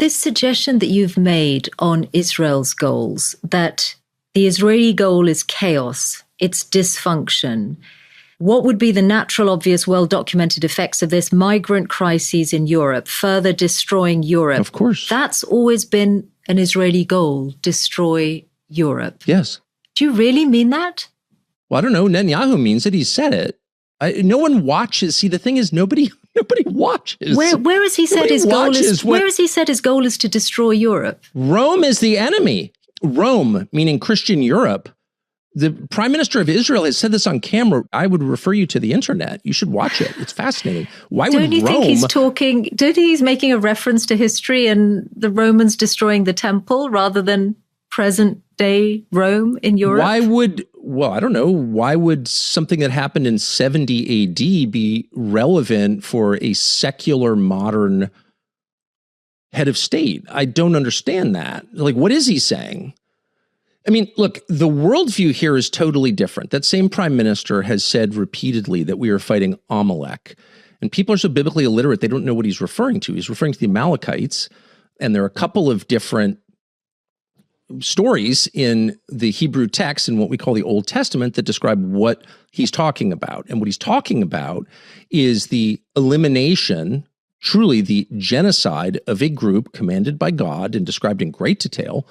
This suggestion that you've made on Israel's goals, that the Israeli goal is chaos, it's dysfunction. What would be the natural, obvious, well-documented effects of this? Migrant crises in Europe, further destroying Europe. Of course. That's always been an Israeli goal, destroy Europe. Yes. Do you really mean that? Well, I don't know. Netanyahu means it. He said it. No one watches. See, the thing is, nobody watches. Where has he said his goal is? Where has he said his goal is to destroy Europe? Rome is the enemy. Rome, meaning Christian Europe. The Prime Minister of Israel has said this on camera. I would refer you to the internet. You should watch it. It's fascinating. Why would Rome... Don't you think he's talking... Don't you think he's making a reference to history and the Romans destroying the temple rather than present-day Rome in Europe? Why would... Well, I don't know. Why would something that happened in 70 AD be relevant for a secular, modern head of state? I don't understand that. Like, what is he saying? I mean, look, the worldview here is totally different. That same prime minister has said repeatedly that we are fighting Amalek. And people are so biblically illiterate, they don't know what he's referring to. He's referring to the Amalekites. And there are a couple of different stories in the Hebrew text in what we call the Old Testament that describe what he's talking about. And what he's talking about is the elimination, truly the genocide of a group commanded by God and described in great detail,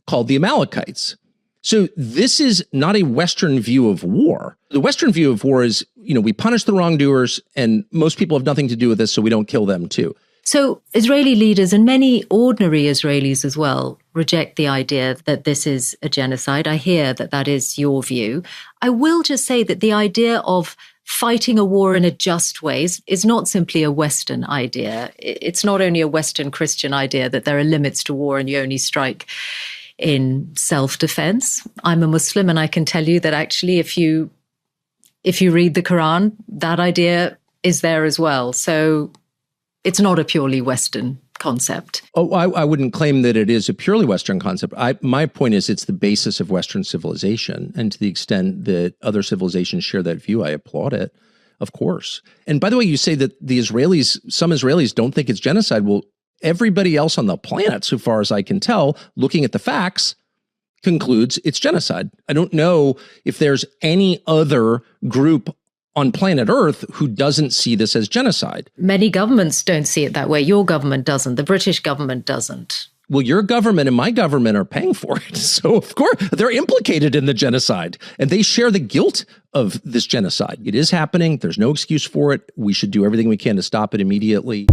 called the Amalekites. So this is not a Western view of war. The Western view of war is, we punish the wrongdoers and most people have nothing to do with this, so we don't kill them too. So Israeli leaders and many ordinary Israelis as well reject the idea that this is a genocide. I hear that that is your view. I will just say that the idea of fighting a war in a just way is not simply a Western idea. It's not only a Western Christian idea that there are limits to war and you only strike in self-defense. I'm a Muslim and I can tell you that actually if you read the Quran, that idea is there as well. So it's not a purely Western concept. Oh, I wouldn't claim that it is a purely Western concept. My point is it's the basis of Western civilization. And to the extent that other civilizations share that view, I applaud it, of course. And by the way, you say that some Israelis don't think it's genocide. Well, everybody else on the planet, so far as I can tell, looking at the facts, concludes it's genocide. I don't know if there's any other group on planet Earth who doesn't see this as genocide. Many governments don't see it that way. Your government doesn't. The British government doesn't. Well, your government and my government are paying for it. So, of course, they're implicated in the genocide and they share the guilt of this genocide. It is happening. There's no excuse for it. We should do everything we can to stop it immediately.